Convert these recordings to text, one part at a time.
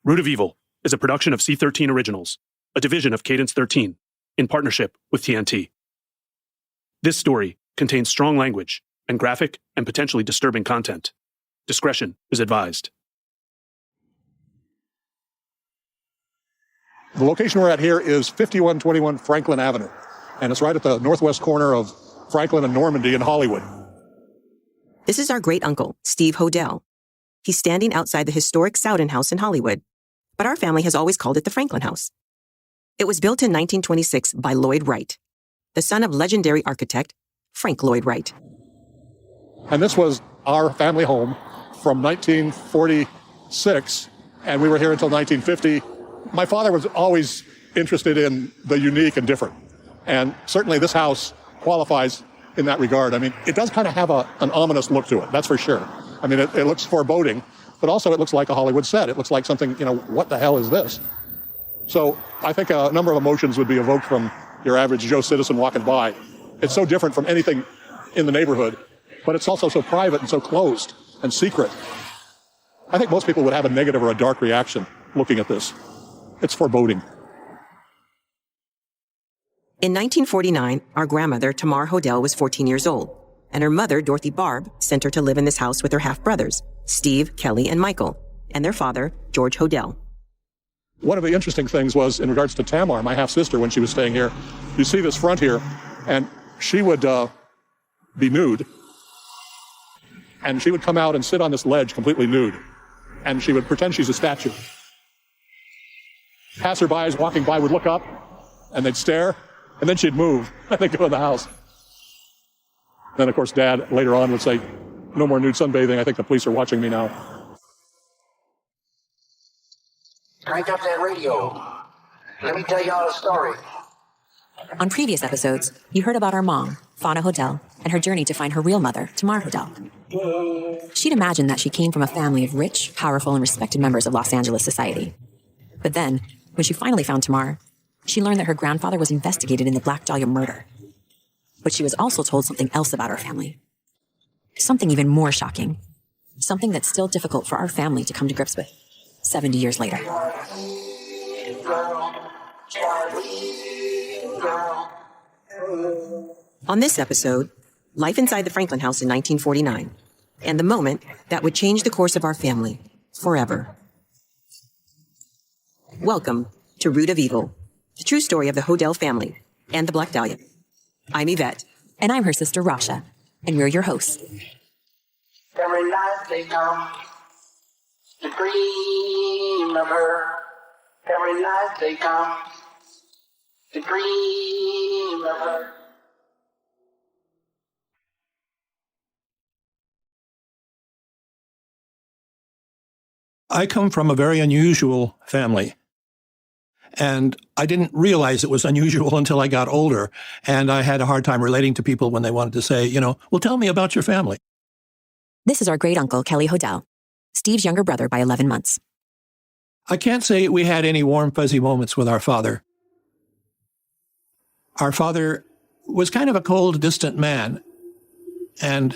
Root of Evil is a production of C13 Originals, a division of Cadence 13, in partnership with TNT. This story contains strong language and graphic and potentially disturbing content. Discretion is advised. The location we're at here is 5121 Franklin Avenue, and it's right at the northwest corner of Franklin and Normandy in Hollywood. This is our great-uncle, Steve Hodel. He's standing outside the historic Sowden House in Hollywood, but our family has always called it the Franklin House. It was built in 1926 by Lloyd Wright, the son of legendary architect Frank Lloyd Wright. And this was our family home from 1946, and we were here until 1950. My father was always interested in the unique and different, and certainly this house qualifies in that regard. I mean, it does kind of have an ominous look to it, that's for sure. I mean, it looks foreboding, but also it looks like a Hollywood set. It looks like something, what the hell is this? So I think a number of emotions would be evoked from your average Joe citizen walking by. It's so different from anything in the neighborhood, but it's also so private and so closed and secret. I think most people would have a negative or a dark reaction looking at this. It's foreboding. In 1949, our grandmother, Tamar Hodel, was 14 years old, and her mother, Dorothy Barb, sent her to live in this house with her half-brothers, Steve, Kelly, and Michael, and their father, George Hodel. One of the interesting things was, in regards to Tamar, my half-sister, when she was staying here, you see this front here, and she would be nude, and she would come out and sit on this ledge completely nude, and she would pretend she's a statue. Passerbys walking by would look up, and they'd stare, and then she'd move, and they'd go in the house. Then, of course, Dad later on would say, "No more nude sunbathing, I think the police are watching me now." Crank up that radio. Let me tell y'all a story. On previous episodes, you heard about our mom, Fauna Hodel, and her journey to find her real mother, Tamar Hodel. She'd imagined that she came from a family of rich, powerful, and respected members of Los Angeles society. But then, when she finally found Tamar, she learned that her grandfather was investigated in the Black Dahlia murder. But she was also told something else about our family. Something even more shocking. Something that's still difficult for our family to come to grips with, 70 years later. On this episode, life inside the Franklin House in 1949, and the moment that would change the course of our family forever. Welcome to Root of Evil, the true story of the Hodel family and the Black Dahlia. I'm Yvette. And I'm her sister, Rasha. And we're your hosts. Every night they come to dream of her. Every night they come to dream of her. I come from a very unusual family. And I didn't realize it was unusual until I got older. And I had a hard time relating to people when they wanted to say, well, tell me about your family. This is our great-uncle, Kelly Hodel, Steve's younger brother by 11 months. I can't say we had any warm, fuzzy moments with our father. Our father was kind of a cold, distant man. And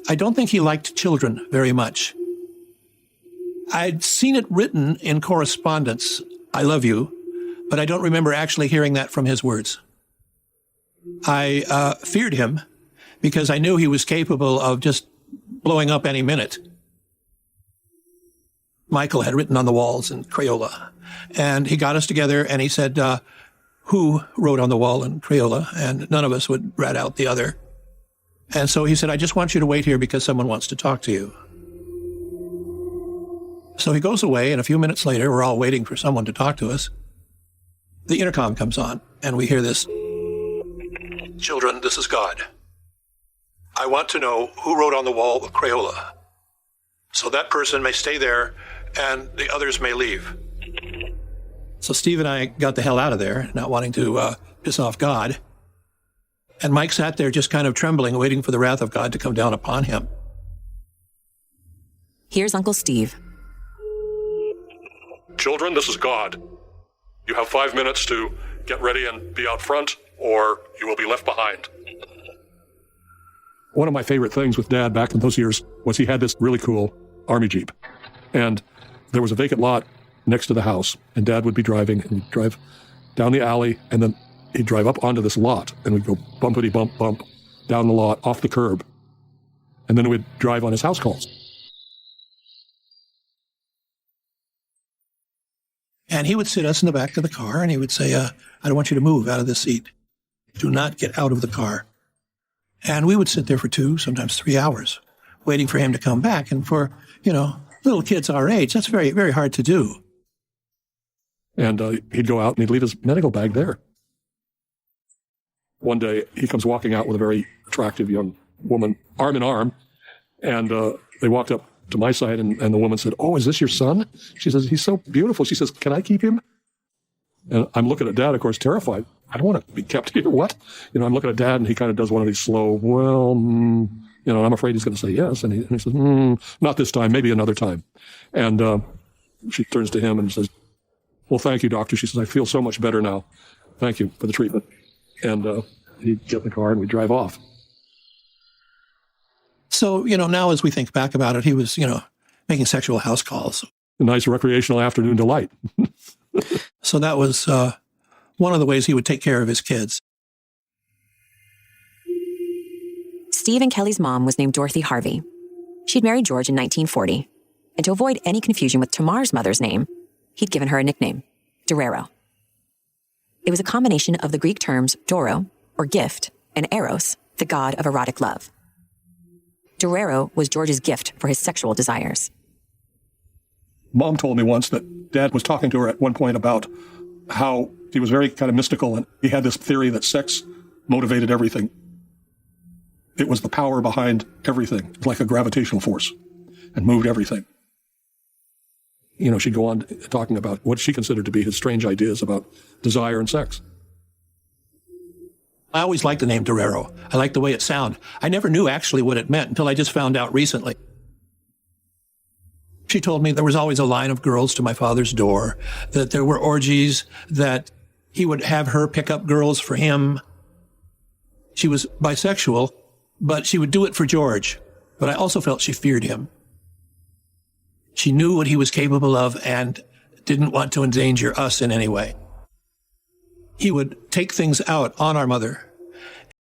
I don't think he liked children very much. I'd seen it written in correspondence, "I love you," but I don't remember actually hearing that from his words. I feared him because I knew he was capable of just blowing up any minute. Michael had written on the walls in Crayola, and he got us together and he said, who wrote on the wall in Crayola? And none of us would rat out the other. And so he said, I just want you to wait here because someone wants to talk to you. So he goes away, and a few minutes later, we're all waiting for someone to talk to us. The intercom comes on, and we hear this. Children, this is God. I want to know who wrote on the wall of Crayola. So that person may stay there, and the others may leave. So Steve and I got the hell out of there, not wanting to piss off God. And Mike sat there just kind of trembling, waiting for the wrath of God to come down upon him. Here's Uncle Steve. Children, this is God. You have 5 minutes to get ready and be out front, or you will be left behind. One of my favorite things with Dad back in those years was he had this really cool Army Jeep. And there was a vacant lot next to the house, and Dad would be driving, and he'd drive down the alley, and then he'd drive up onto this lot, and we'd go bumpity bump bump down the lot off the curb, and then we'd drive on his house calls. And he would sit us in the back of the car, and he would say, I don't want you to move out of this seat. Do not get out of the car. And we would sit there for 2, sometimes 3 hours, waiting for him to come back. And for, little kids our age, that's very, very hard to do. And he'd go out and he'd leave his medical bag there. One day, he comes walking out with a very attractive young woman, arm in arm, and they walked up to my side, and the woman said, "Oh, is this your son?" She says, "He's so beautiful." She says, "Can I keep him?" And I'm looking at Dad, of course, terrified. I don't want to be kept here. What? I'm looking at Dad, and he kind of does one of these slow, I'm afraid he's going to say yes. And he says, "Not this time, maybe another time." And she turns to him and says, "Well, thank you, doctor." She says, "I feel so much better now. Thank you for the treatment." And he'd get in the car and we'd drive off. So, now as we think back about it, he was, making sexual house calls. A nice recreational afternoon delight. So that was one of the ways he would take care of his kids. Steve and Kelly's mom was named Dorothy Harvey. She'd married George in 1940. And to avoid any confusion with Tamar's mother's name, he'd given her a nickname, Dorero. It was a combination of the Greek terms Doro, or gift, and Eros, the god of erotic love. Dorero was George's gift for his sexual desires. Mom told me once that Dad was talking to her at one point about how he was very kind of mystical, and he had this theory that sex motivated everything. It was the power behind everything, like a gravitational force, and moved everything. She'd go on talking about what she considered to be his strange ideas about desire and sex. I always liked the name Dorero. I liked the way it sounded. I never knew actually what it meant until I just found out recently. She told me there was always a line of girls to my father's door, that there were orgies, that he would have her pick up girls for him. She was bisexual, but she would do it for George. But I also felt she feared him. She knew what he was capable of and didn't want to endanger us in any way. He would take things out on our mother